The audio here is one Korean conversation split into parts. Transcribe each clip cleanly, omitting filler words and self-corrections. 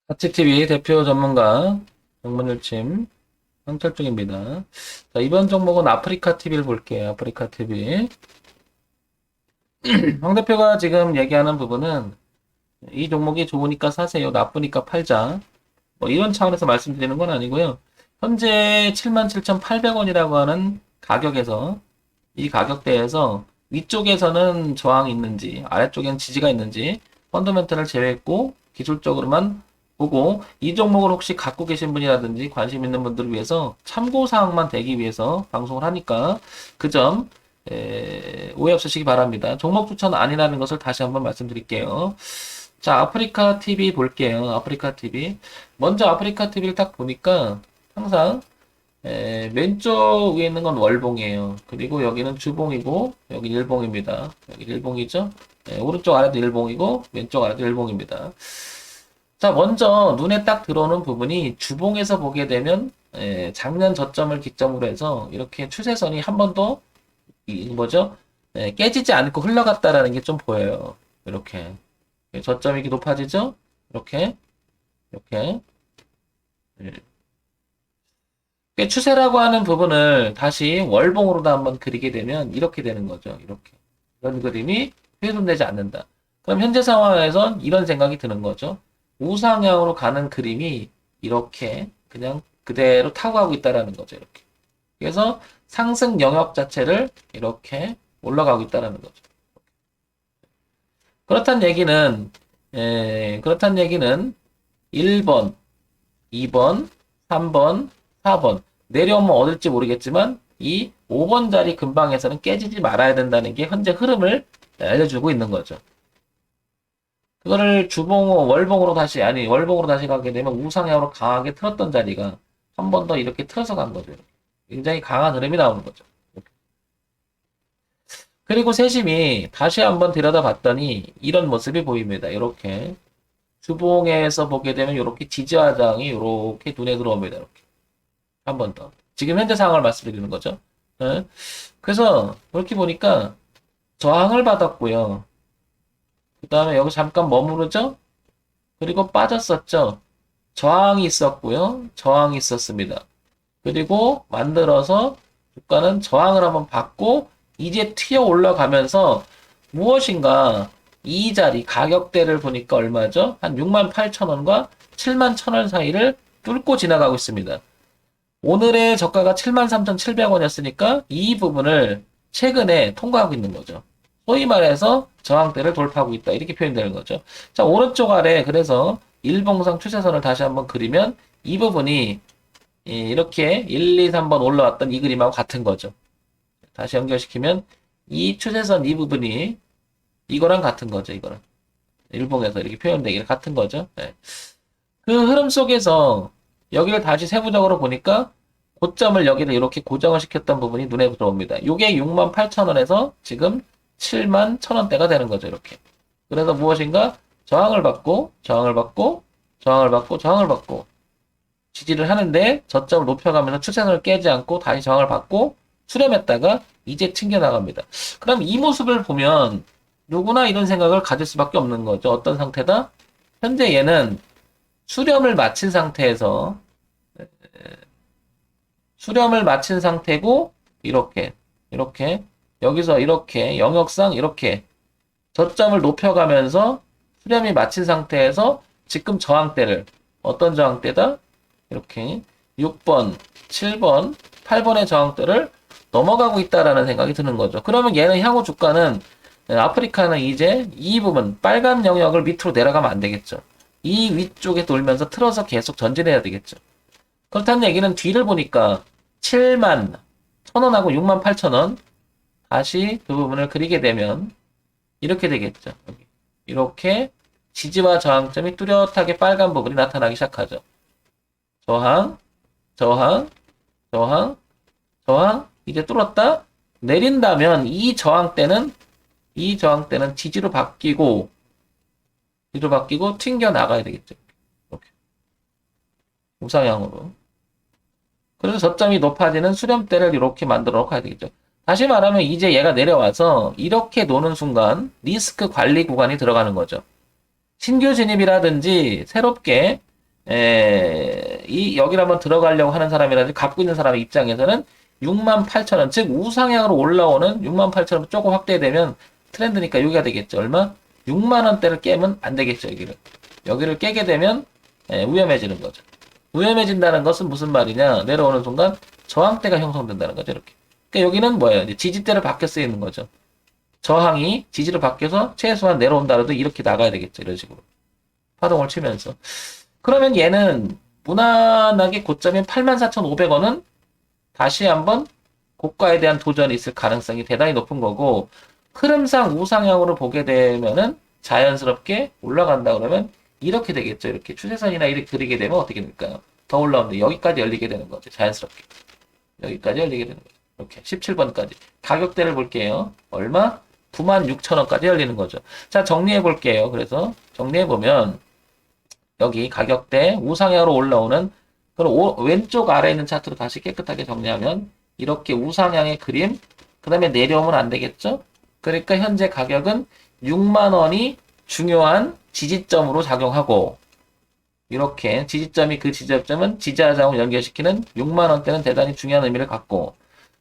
하치TV 대표 전문가 정문일침 황철중입니다. 자, 이번 종목은 아프리카 TV를 볼게요. 아프리카 TV. 황 대표가 지금 얘기하는 부분은 이 종목이 좋으니까 사세요. 나쁘니까 팔자. 뭐 이런 차원에서 말씀드리는 건 아니고요. 현재 77,800원이라고 하는 가격에서 이 가격대에서 위쪽에서는 저항이 있는지 아래쪽에는 지지가 있는지 펀더멘털을 제외했고 기술적으로만 보고 이 종목을 혹시 갖고 계신 분이라든지 관심 있는 분들을 위해서 참고사항만 되기 위해서 방송을 하니까 그 점 오해 없으시기 바랍니다. 종목 추천 아니라는 것을 다시 한번 말씀드릴게요. 자, 아프리카 TV 볼게요. 아프리카 TV. 먼저 아프리카 TV를 딱 보니까 항상 왼쪽 위에 있는 건 월봉이에요. 그리고 여기는 주봉이고 여기 일봉입니다. 여기 일봉이죠. 오른쪽 아래도 일봉이고 왼쪽 아래도 일봉입니다. 자, 먼저 눈에 딱 들어오는 부분이 주봉에서 보게 되면 작년 저점을 기점으로 해서 이렇게 추세선이 한 번도 뭐죠? 깨지지 않고 흘러갔다라는 게 좀 보여요. 이렇게 저점이 이렇게 높아지죠? 이렇게 이렇게 추세라고 하는 부분을 다시 월봉으로도 한번 그리게 되면 이렇게 되는 거죠. 이렇게 이런 그림이 훼손되지 않는다. 그럼 현재 상황에선 이런 생각이 드는 거죠. 우상향으로 가는 그림이 이렇게 그냥 그대로 타고 가고 있다라는 거죠. 이렇게. 그래서 상승 영역 자체를 이렇게 올라가고 있다라는 거죠. 그렇다는 얘기는 1번, 2번, 3번, 4번 내려오면 어딜지 모르겠지만 이 5번 자리 근방에서는 깨지지 말아야 된다는 게 현재 흐름을 알려주고 있는 거죠. 그거를 월봉으로 다시 가게 되면 우상향으로 강하게 틀었던 자리가 한 번 더 이렇게 틀어서 간 거죠. 굉장히 강한 흐름이 나오는 거죠. 그리고 세심히 다시 한번 들여다봤더니 이런 모습이 보입니다. 이렇게 주봉에서 보게 되면 이렇게 지지화장이 이렇게 눈에 들어옵니다. 이렇게 한 번 더. 지금 현재 상황을 말씀드리는 거죠. 예? 그래서 이렇게 보니까 저항을 받았고요. 그 다음에 여기 잠깐 머무르죠? 그리고 빠졌었죠? 저항이 있었고요. 저항이 있었습니다. 그리고 만들어서 주가는 저항을 한번 받고 이제 튀어 올라가면서 무엇인가 이 자리 가격대를 보니까 얼마죠? 한 68,000원과 71,000원 사이를 뚫고 지나가고 있습니다. 오늘의 저가가 73,700원이었으니까 이 부분을 최근에 통과하고 있는 거죠. 소위 말해서 저항대를 돌파하고 있다. 이렇게 표현되는 거죠. 자, 오른쪽 아래 그래서 일봉상 추세선을 다시 한번 그리면 이 부분이 이렇게 1, 2, 3번 올라왔던 이 그림하고 같은 거죠. 다시 연결시키면 이 추세선 이 부분이 이거랑 같은 거죠. 이거랑. 일봉에서 이렇게 표현되기를 같은 거죠. 네. 그 흐름 속에서 여기를 다시 세부적으로 보니까 고점을 여기를 이렇게 고정을 시켰던 부분이 눈에 들어옵니다. 이게 68,000원에서 지금 71,000원대가 되는 거죠. 이렇게. 그래서 무엇인가 저항을 받고 저항을 받고 저항을 받고 저항을 받고 지지를 하는데 저점을 높여가면서 추세선을 깨지 않고 다시 저항을 받고 수렴했다가 이제 튕겨나갑니다. 그럼 이 모습을 보면 누구나 이런 생각을 가질 수밖에 없는 거죠. 어떤 상태다? 현재 얘는 수렴을 마친 상태에서 수렴을 마친 상태고 이렇게 여기서 이렇게 영역상 이렇게 저점을 높여가면서 수렴이 마친 상태에서 지금 저항대를 어떤 저항대다? 이렇게 6번, 7번, 8번의 저항대를 넘어가고 있다라는 생각이 드는 거죠. 그러면 얘는 향후 주가는 아프리카는 이제 이 부분 빨간 영역을 밑으로 내려가면 안 되겠죠. 이 위쪽에 돌면서 틀어서 계속 전진해야 되겠죠. 그렇다는 얘기는 뒤를 보니까 7만 1,000원하고 6만 8천원 다시 그 부분을 그리게 되면 이렇게 되겠죠. 이렇게 지지와 저항점이 뚜렷하게 빨간 부분이 나타나기 시작하죠. 저항, 저항, 저항, 저항, 이제 뚫었다. 내린다면 이 저항대는 지지로 바뀌고 튕겨 나가야 되겠죠. 이렇게 우상향으로. 그래서 저점이 높아지는 수렴대를 이렇게 만들어 놓고 가야 되겠죠. 다시 말하면 이제 얘가 내려와서 이렇게 노는 순간 리스크 관리 구간이 들어가는 거죠. 신규 진입이라든지 새롭게 여기를 한번 들어가려고 하는 사람이라든지 갖고 있는 사람의 입장에서는 68,000원, 즉 우상향으로 올라오는 68,000원 조금 확대되면 트렌드니까 여기가 되겠죠. 얼마? 6만 원대를 깨면 안 되겠죠. 여기를 깨게 되면 위험해지는 거죠. 위험해진다는 것은 무슨 말이냐? 내려오는 순간 저항대가 형성된다는 거죠. 이렇게. 그러니까 여기는 뭐예요? 이제 지지대를 밖에 쓰여 있는 거죠. 저항이 지지를 밖에서 최소한 내려온다라도 이렇게 나가야 되겠죠. 이런 식으로. 파동을 치면서. 그러면 얘는 무난하게 고점인 84,500원은 다시 한번 고가에 대한 도전이 있을 가능성이 대단히 높은 거고, 흐름상 우상향으로 보게 되면은 자연스럽게 올라간다 그러면 이렇게 되겠죠. 이렇게 추세선이나 이렇게 그리게 되면 어떻게 될까요? 더 올라오는데 여기까지 열리게 되는 거죠. 자연스럽게. 여기까지 열리게 되는 거죠. 이렇게 17번까지. 가격대를 볼게요. 얼마? 96,000원까지 열리는 거죠. 자, 정리해 볼게요. 그래서 정리해 보면 여기 가격대 우상향으로 올라오는 그럼 왼쪽 아래에 있는 차트로 다시 깨끗하게 정리하면 이렇게 우상향의 그림, 그 다음에 내려오면 안 되겠죠? 그러니까 현재 가격은 6만 원이 중요한 지지점으로 작용하고 이렇게 지지점이 그 지지점은 지지하장을 연결시키는 6만 원대는 대단히 중요한 의미를 갖고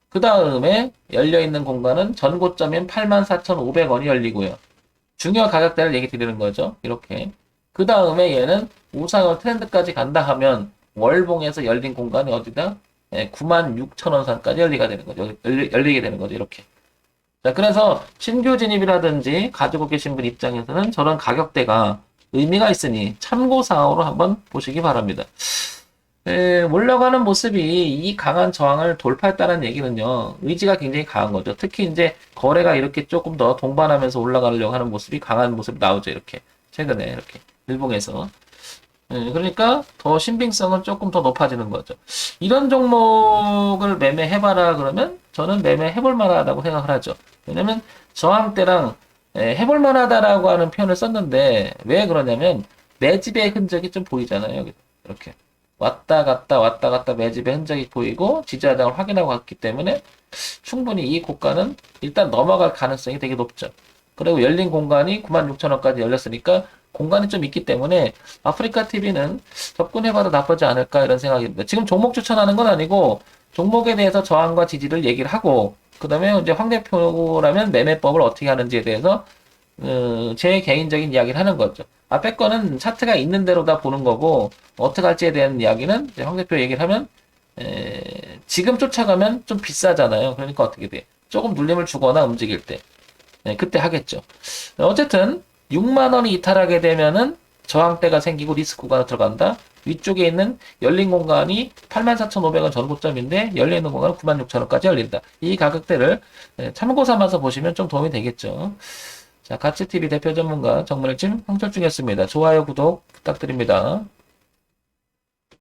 그 다음에 열려있는 공간은 전고점인 84,500원이 열리고요. 중요 가격대를 얘기 드리는 거죠. 이렇게. 그 다음에 얘는 우상향 트렌드까지 간다 하면 월봉에서 열린 공간이 어디다? 96,000원 선까지 열리게 되는 거죠. 열리게 되는 거죠. 이렇게. 자, 그래서 신규 진입이라든지 가지고 계신 분 입장에서는 저런 가격대가 의미가 있으니 참고사항으로 한번 보시기 바랍니다. 올라가는 모습이 이 강한 저항을 돌파했다는 얘기는요, 의지가 굉장히 강한 거죠. 특히 이제 거래가 이렇게 조금 더 동반하면서 올라가려고 하는 모습이 강한 모습이 나오죠. 이렇게. 최근에 이렇게. 일봉에서. 그러니까 더 신빙성은 조금 더 높아지는 거죠. 이런 종목을 매매해봐라 그러면 저는 매매해볼 만하다고 생각을 하죠. 왜냐면 저항대랑 해볼 만하다라고 하는 표현을 썼는데 왜 그러냐면 매집의 흔적이 좀 보이잖아요. 여기 이렇게 왔다 갔다 매집의 흔적이 보이고 지지하장을 확인하고 갔기 때문에 충분히 이 고가는 일단 넘어갈 가능성이 되게 높죠. 그리고 열린 공간이 96,000원까지 열렸으니까 공간이 좀 있기 때문에 아프리카 TV는 접근해봐도 나쁘지 않을까 이런 생각입니다. 지금 종목 추천하는 건 아니고 종목에 대해서 저항과 지지를 얘기를 하고 그 다음에 이제 황 대표라면 매매법을 어떻게 하는지에 대해서 제 개인적인 이야기를 하는 거죠. 앞에 거는 차트가 있는 대로 다 보는 거고 어떻게 할지에 대한 이야기는 이제 황 대표 얘기를 하면 지금 쫓아가면 좀 비싸잖아요. 그러니까 어떻게 돼? 조금 눌림을 주거나 움직일 때 그때 하겠죠. 어쨌든 6만 원이 이탈하게 되면은 저항대가 생기고 리스크 구간으로 들어간다. 위쪽에 있는 열린 공간이 84,500원 전고점인데 열려있는 공간은 96,000원까지 열린다. 이 가격대를 참고 삼아서 보시면 좀 도움이 되겠죠. 자, 가치TV 대표 전문가 정문일진 황철중이었습니다. 좋아요, 구독 부탁드립니다.